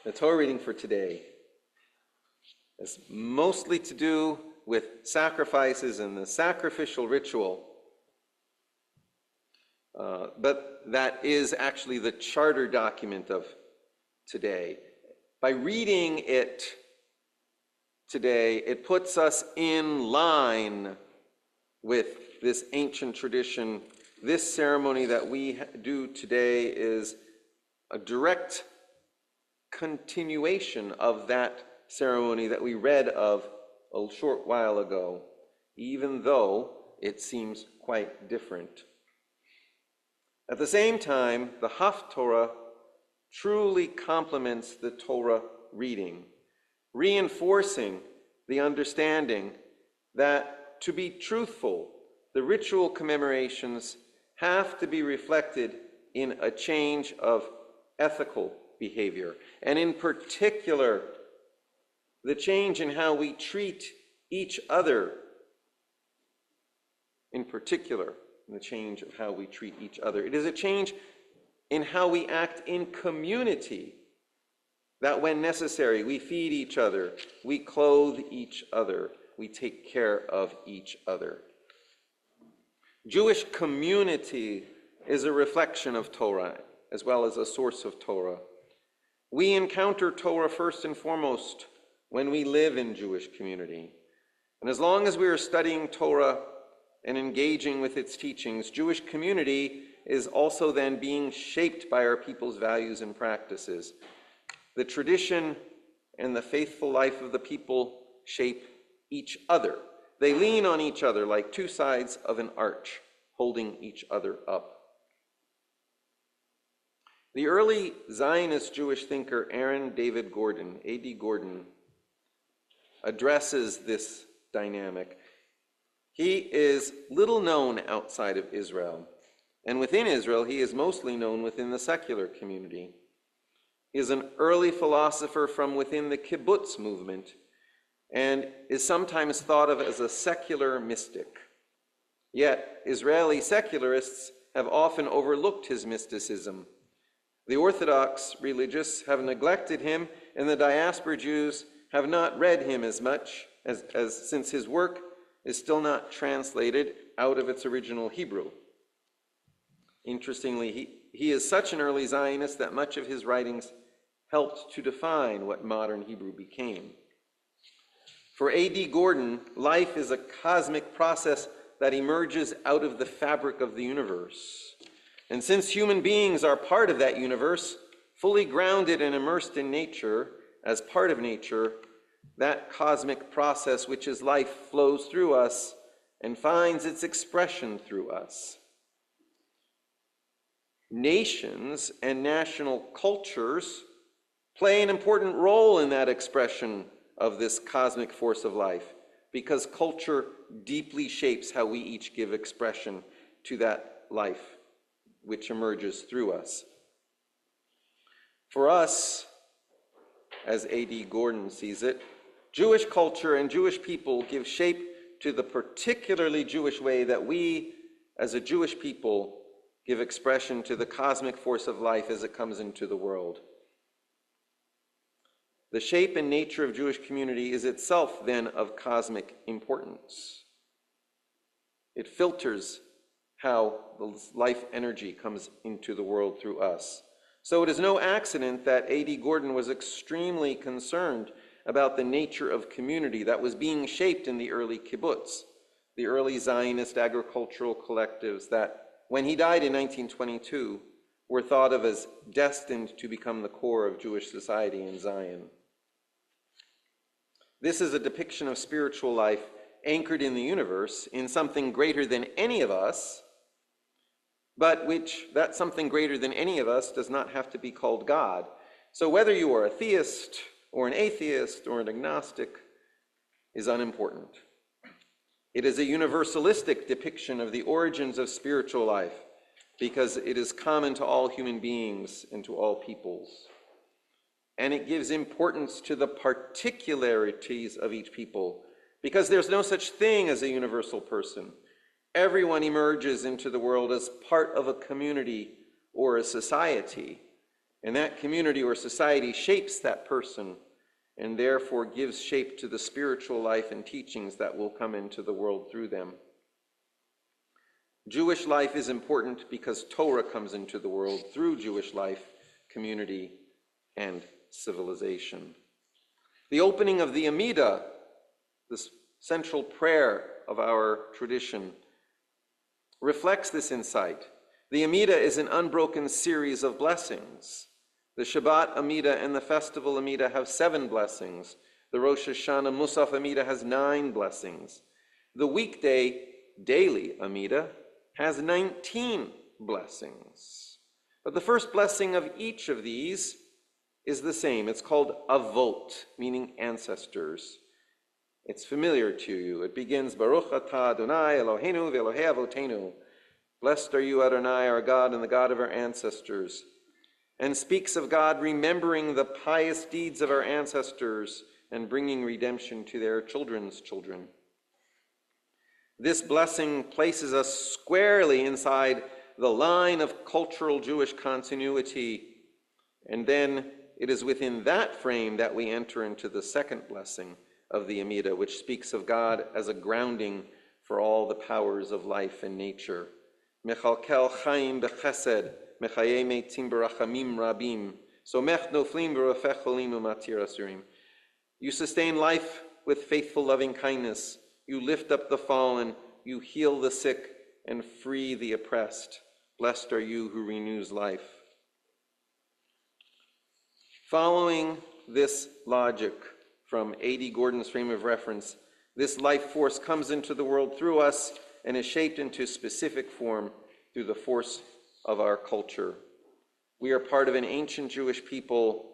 The Torah reading for today is mostly to do with sacrifices and the sacrificial ritual, but that is actually the charter document of today. By reading it today, it puts us in line with this ancient tradition. This ceremony that we do today is a direct continuation of that ceremony that we read of a short while ago, even though it seems quite different. At the same time, the Haftorah truly complements the Torah reading, reinforcing the understanding that to be truthful, the ritual commemorations have to be reflected in a change of ethical behavior, and in particular, the change in how we treat each other. In particular, the change of how we treat each other. It is a change in how we act in community, that when necessary, we feed each other, we clothe each other, we take care of each other. Jewish community is a reflection of Torah, as well as a source of Torah. We encounter Torah first and foremost when we live in Jewish community. And as long as we are studying Torah and engaging with its teachings, Jewish community is also then being shaped by our people's values and practices. The tradition and the faithful life of the people shape each other. They lean on each other like two sides of an arch, holding each other up. The early Zionist Jewish thinker Aaron David Gordon, A.D. Gordon, addresses this dynamic. He is little known outside of Israel, and within Israel he is mostly known within the secular community. He is an early philosopher from within the kibbutz movement and is sometimes thought of as a secular mystic. Yet Israeli secularists have often overlooked his mysticism. The Orthodox religious have neglected him, and the diaspora Jews have not read him as much as since his work is still not translated out of its original Hebrew. Interestingly, he is such an early Zionist that much of his writings helped to define what modern Hebrew became. For A.D. Gordon, life is a cosmic process that emerges out of the fabric of the universe. And since human beings are part of that universe, fully grounded and immersed in nature, as part of nature, that cosmic process which is life flows through us and finds its expression through us. Nations and national cultures play an important role in that expression of this cosmic force of life, because culture deeply shapes how we each give expression to that life which emerges through us. For us, as A.D. Gordon sees it, Jewish culture and Jewish people give shape to the particularly Jewish way that we, as a Jewish people, give expression to the cosmic force of life as it comes into the world. The shape and nature of Jewish community is itself then of cosmic importance. It filters how the life energy comes into the world through us. So it is no accident that A.D. Gordon was extremely concerned about the nature of community that was being shaped in the early kibbutz, the early Zionist agricultural collectives that, when he died in 1922, were thought of as destined to become the core of Jewish society in Zion. This is a depiction of spiritual life anchored in the universe, in something greater than any of us, but which that something greater than any of us does not have to be called God. So whether you are a theist or an atheist or an agnostic is unimportant. It is a universalistic depiction of the origins of spiritual life, because it is common to all human beings and to all peoples. And it gives importance to the particularities of each people, because there's no such thing as a universal person. Everyone emerges into the world as part of a community or a society. And that community or society shapes that person and therefore gives shape to the spiritual life and teachings that will come into the world through them. Jewish life is important because Torah comes into the world through Jewish life, community, and civilization. The opening of the Amidah, this central prayer of our tradition, reflects this insight. The Amidah is an unbroken series of blessings. The Shabbat Amidah and the Festival Amidah have 7 blessings. The Rosh Hashanah Musaf Amidah has 9 blessings. The weekday daily Amidah has 19 blessings. But the first blessing of each of these is the same. It's called Avot, meaning ancestors. It's familiar to you. It begins, Baruch atah Adonai Eloheinu ve'Elohei Avotenu. Blessed are you, Adonai, our God, and the God of our ancestors. And speaks of God remembering the pious deeds of our ancestors and bringing redemption to their children's children. This blessing places us squarely inside the line of cultural Jewish continuity, and then it is within that frame that we enter into the second blessing of the Amidah, which speaks of God as a grounding for all the powers of life and nature. Mechalkel chaim bechesed, mechaye meitim berachamim rabim, somech noflim berafech cholim umatir asurim. You sustain life with faithful loving kindness. You lift up the fallen. You heal the sick and free the oppressed. Blessed are you who renews life. Following this logic from A.D. Gordon's frame of reference, this life force comes into the world through us and is shaped into specific form through the force of our culture. We are part of an ancient Jewish people,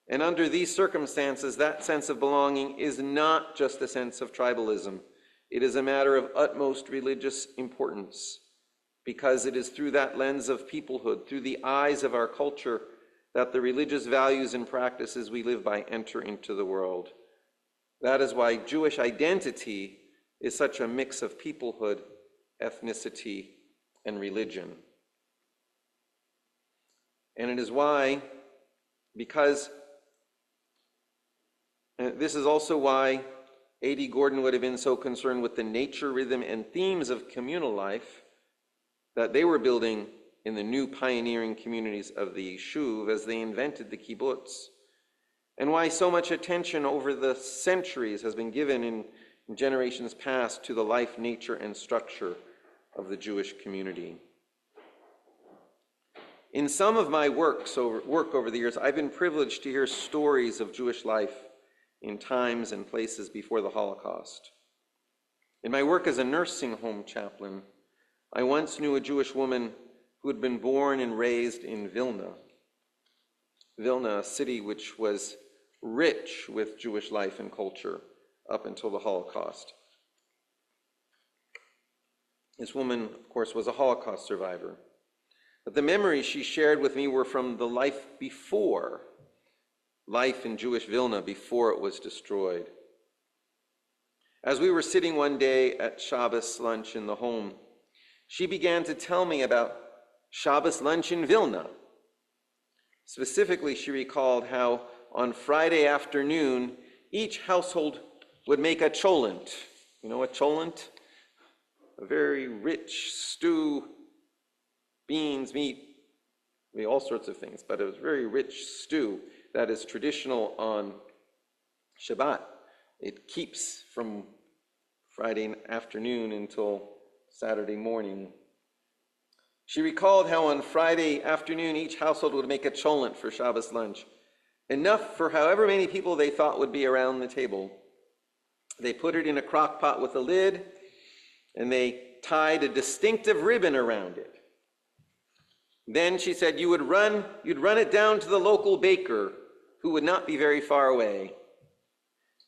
and under these circumstances, that sense of belonging is not just a sense of tribalism. It is a matter of utmost religious importance, because it is through that lens of peoplehood, through the eyes of our culture, that the religious values and practices we live by enter into the world. That is why Jewish identity is such a mix of peoplehood, ethnicity, and religion. And it is why, because this is also why A.D. Gordon would have been so concerned with the nature, rhythm, and themes of communal life that they were building in the new pioneering communities of the Yishuv as they invented the kibbutz, and why so much attention over the centuries has been given in generations past to the life, nature, and structure of the Jewish community. In some of my work over the years, I've been privileged to hear stories of Jewish life in times and places before the Holocaust. In my work as a nursing home chaplain, I once knew a Jewish woman who had been born and raised in Vilna. Vilna, a city which was rich with Jewish life and culture up until the Holocaust. This woman, of course, was a Holocaust survivor. But the memories she shared with me were from the life in Jewish Vilna before it was destroyed. As we were sitting one day at Shabbos lunch in the home, she began to tell me about Shabbos lunch in Vilna. Specifically, she recalled how on Friday afternoon, each household would make a cholent. You know what cholent? A very rich stew, beans, meat, all sorts of things, but it was very rich stew that is traditional on Shabbat. It keeps from Friday afternoon until Saturday morning. She recalled how on Friday afternoon, each household would make a cholent for Shabbos lunch, enough for however many people they thought would be around the table. They put it in a crock pot with a lid, and they tied a distinctive ribbon around it. Then she said you'd run it down to the local baker, who would not be very far away.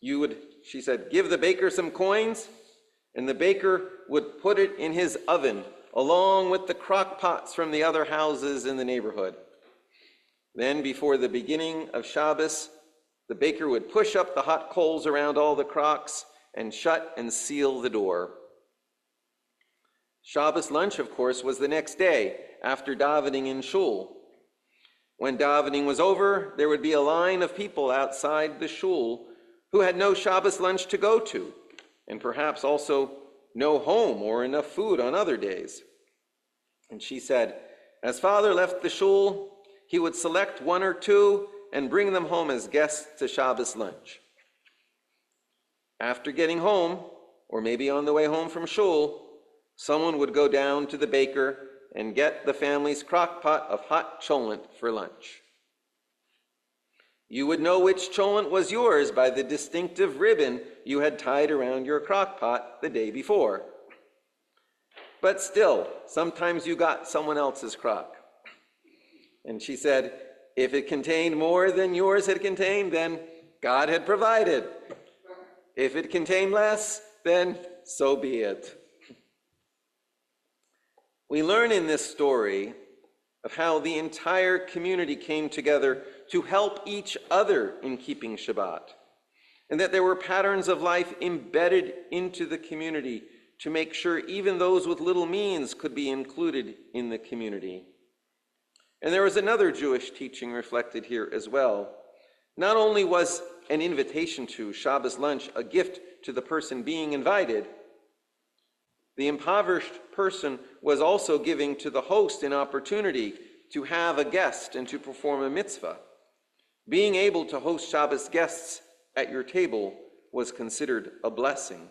You would, she said, give the baker some coins, and the baker would put it in his oven, along with the crock pots from the other houses in the neighborhood. Then, before the beginning of Shabbos, the baker would push up the hot coals around all the crocks and shut and seal the door. Shabbos lunch, of course, was the next day, after davening in shul. When davening was over, there would be a line of people outside the shul who had no Shabbos lunch to go to, and perhaps also no home or enough food on other days. And she said, as Father left the shul, he would select one or two and bring them home as guests to Shabbos lunch. After getting home, or maybe on the way home from shul, someone would go down to the baker and get the family's crock pot of hot cholent for lunch. You would know which cholent was yours by the distinctive ribbon you had tied around your crock pot the day before. But still, sometimes you got someone else's crock. And she said, if it contained more than yours had contained, then God had provided. If it contained less, then so be it. We learn in this story of how the entire community came together to help each other in keeping Shabbat, and that there were patterns of life embedded into the community to make sure even those with little means could be included in the community. And there was another Jewish teaching reflected here as well. Not only was an invitation to Shabbos lunch a gift to the person being invited, the impoverished person was also giving to the host an opportunity to have a guest and to perform a mitzvah. Being able to host Shabbos guests at your table was considered a blessing.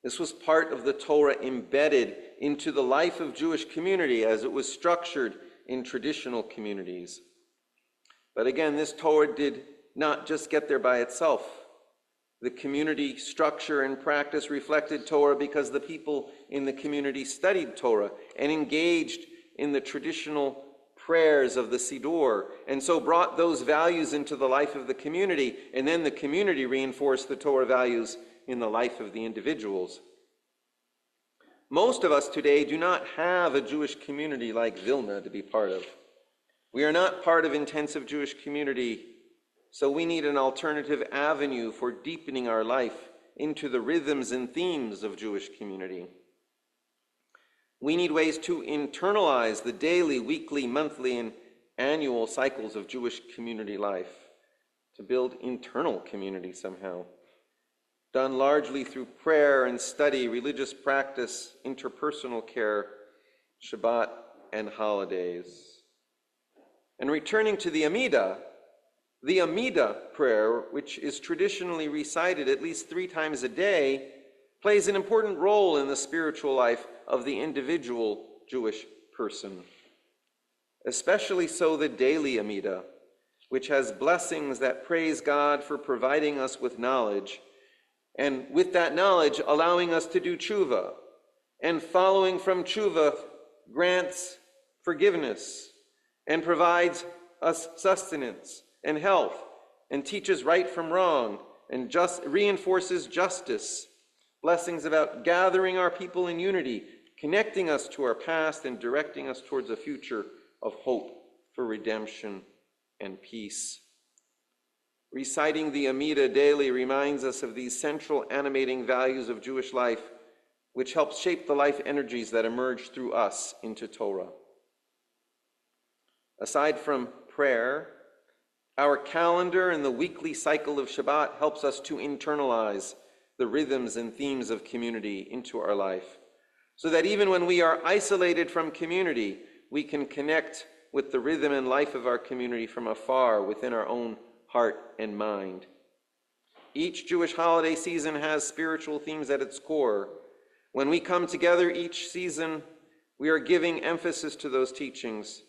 This was part of the Torah embedded into the life of Jewish community as it was structured in traditional communities. But again, this Torah did not just get there by itself. The community structure and practice reflected Torah because the people in the community studied Torah and engaged in the traditional prayers of the Siddur, and so brought those values into the life of the community, and then the community reinforced the Torah values in the life of the individuals. Most of us today do not have a Jewish community like Vilna to be part of. We are not part of intensive Jewish community, so we need an alternative avenue for deepening our life into the rhythms and themes of Jewish community. We need ways to internalize the daily, weekly, monthly, and annual cycles of Jewish community life, to build internal community somehow, done largely through prayer and study, religious practice, interpersonal care, Shabbat, and holidays. And returning to the Amidah prayer, which is traditionally recited at least 3 times a day, plays an important role in the spiritual life of the individual Jewish person. Especially so the daily Amidah, which has blessings that praise God for providing us with knowledge, and with that knowledge allowing us to do tshuva, and following from tshuva grants forgiveness, and provides us sustenance and health, and teaches right from wrong, and reinforces justice. Blessings about gathering our people in unity, connecting us to our past, and directing us towards a future of hope for redemption and peace. Reciting the Amidah daily reminds us of these central animating values of Jewish life, which helps shape the life energies that emerge through us into Torah. Aside from prayer, our calendar and the weekly cycle of Shabbat helps us to internalize the rhythms and themes of community into our life, so that even when we are isolated from community, we can connect with the rhythm and life of our community from afar within our own heart and mind. Each Jewish holiday season has spiritual themes at its core. When we come together each season, we are giving emphasis to those teachings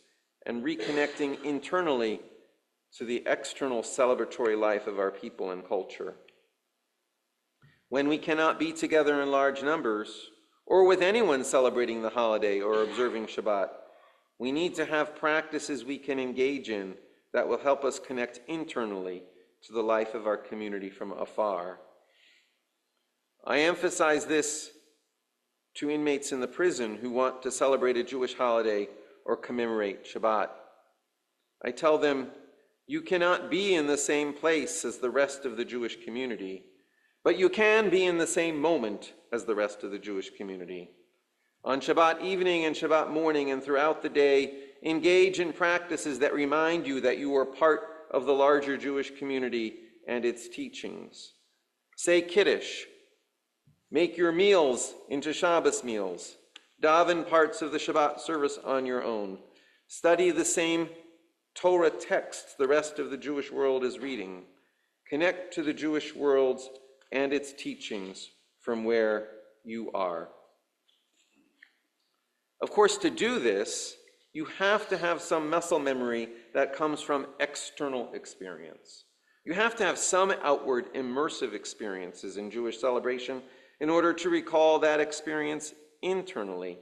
and reconnecting internally to the external celebratory life of our people and culture. When we cannot be together in large numbers, or with anyone celebrating the holiday or observing Shabbat, we need to have practices we can engage in that will help us connect internally to the life of our community from afar. I emphasize this to inmates in the prison who want to celebrate a Jewish holiday or commemorate Shabbat. I tell them, you cannot be in the same place as the rest of the Jewish community, but you can be in the same moment as the rest of the Jewish community. On Shabbat evening and Shabbat morning and throughout the day, engage in practices that remind you that you are part of the larger Jewish community and its teachings. Say Kiddush. Make your meals into Shabbos meals. Daven parts of the Shabbat service on your own. Study the same Torah texts the rest of the Jewish world is reading. Connect to the Jewish world and its teachings from where you are. Of course, to do this, you have to have some muscle memory that comes from external experience. You have to have some outward immersive experiences in Jewish celebration in order to recall that experience internally.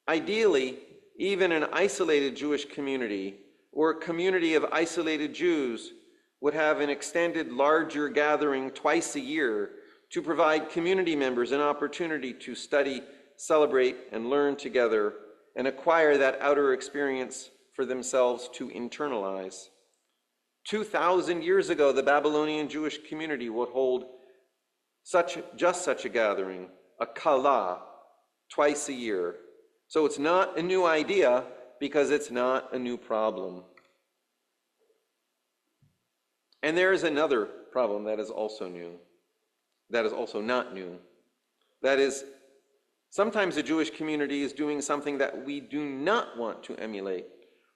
Ideally, even an isolated Jewish community or a community of isolated Jews would have an extended, larger gathering twice a year to provide community members an opportunity to study, celebrate, and learn together and acquire that outer experience for themselves to internalize. 2,000 years ago, the Babylonian Jewish community would hold just such a gathering, a kala, twice a year. So it's not a new idea because it's not a new problem. And there is another problem that is also new, that is also not new. That is, sometimes a Jewish community is doing something that we do not want to emulate.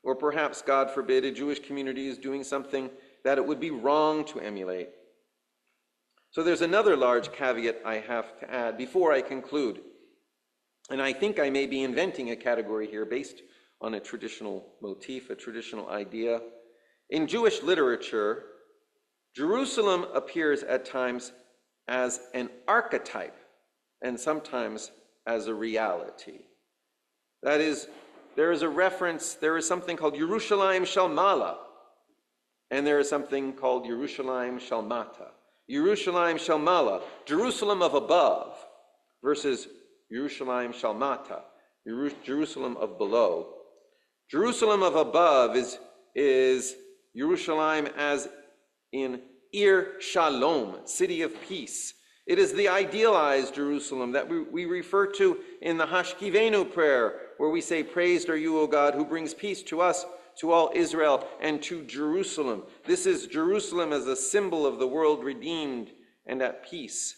Or perhaps, God forbid, a Jewish community is doing something that it would be wrong to emulate. So there's another large caveat I have to add before I conclude. And I think I may be inventing a category here based on a traditional motif, a traditional idea. In Jewish literature, Jerusalem appears at times as an archetype and sometimes as a reality. That is, there is a reference, there is something called Yerushalayim Shel Mala, and there is something called Yerushalayim Shel Mata. Yerushalayim Shel Mala, Jerusalem of above, versus Yerushalayim Shel Mata, Jerusalem of below. Jerusalem of above is Yerushalayim as in Ir Shalom, city of peace. It is the idealized Jerusalem that we refer to in the Hashkivenu prayer, where we say, "Praised are you, O God, who brings peace to us, to all Israel, and to Jerusalem." This is Jerusalem as a symbol of the world redeemed and at peace.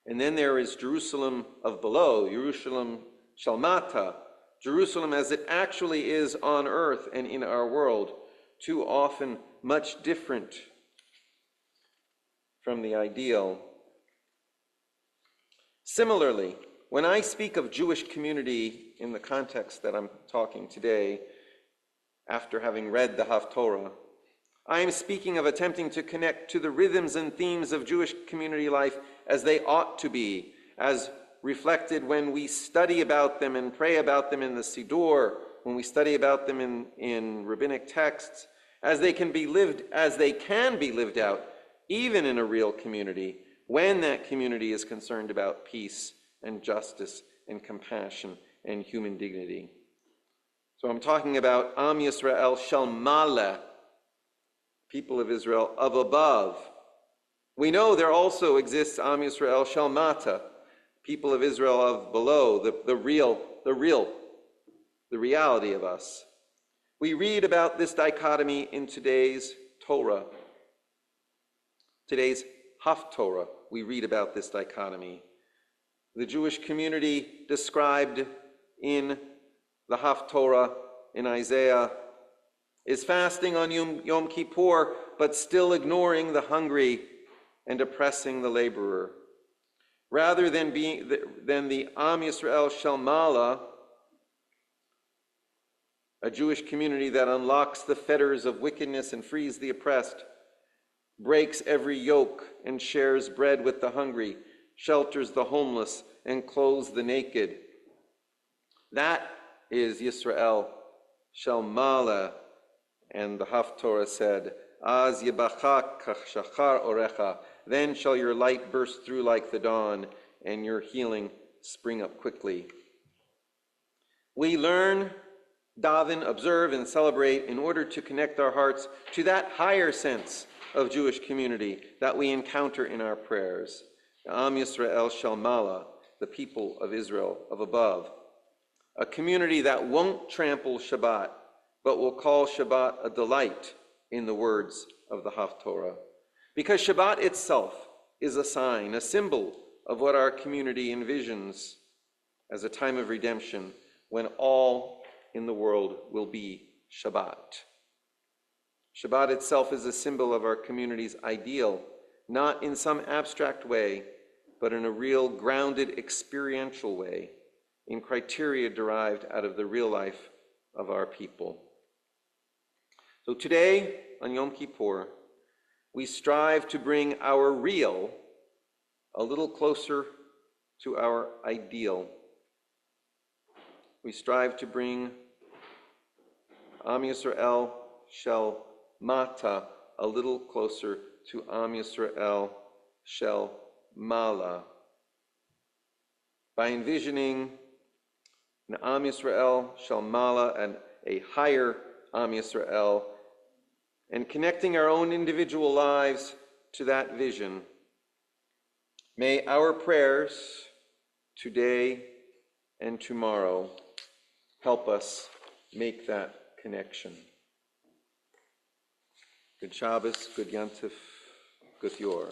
And then there is Jerusalem of below, Jerusalem Shel Mata, Jerusalem as it actually is on earth and in our world, too often much different from the ideal. Similarly, when I speak of Jewish community in the context that I'm talking today, after having read the Haftorah, I am speaking of attempting to connect to the rhythms and themes of Jewish community life as they ought to be, as reflected when we study about them and pray about them in the Siddur, when we study about them in rabbinic texts, as they can be lived out, even in a real community, when that community is concerned about peace and justice and compassion and human dignity. So I'm talking about Am Yisrael Shel Mala, people of Israel of above. We know there also exists Am Yisrael Shel Mata, people of Israel of below, the reality of us. We read about this dichotomy in today's Torah. Today's Haftorah, we read about this dichotomy. The Jewish community described in the Haftorah in Isaiah is fasting on Yom Kippur, but still ignoring the hungry and oppressing the laborer. Rather than the Am Yisrael Shel Mala, a Jewish community that unlocks the fetters of wickedness and frees the oppressed, breaks every yoke and shares bread with the hungry, shelters the homeless and clothes the naked. That is Yisrael Shel Mala. And the Haftorah said, Az yibachak shachar orecha, then shall your light burst through like the dawn, and your healing spring up quickly. We learn, daven, observe, and celebrate in order to connect our hearts to that higher sense of Jewish community that we encounter in our prayers. Am Yisrael Shel Mala, the people of Israel of above, a community that won't trample Shabbat, but will call Shabbat a delight, in the words of the Haftorah. Because Shabbat itself is a sign, a symbol of what our community envisions as a time of redemption when all in the world will be Shabbat. Shabbat itself is a symbol of our community's ideal, not in some abstract way, but in a real, grounded, experiential way, in criteria derived out of the real life of our people. So today, on Yom Kippur, we strive to bring our real a little closer to our ideal. We strive to bring Am Yisrael Shel Mata a little closer to Am Yisrael Shel Mala, by envisioning an Am Yisrael Shel Mala and a higher Am Yisrael, and connecting our own individual lives to that vision. May our prayers today and tomorrow help us make that connection. Good Shabbos, good Yantif, good Yor.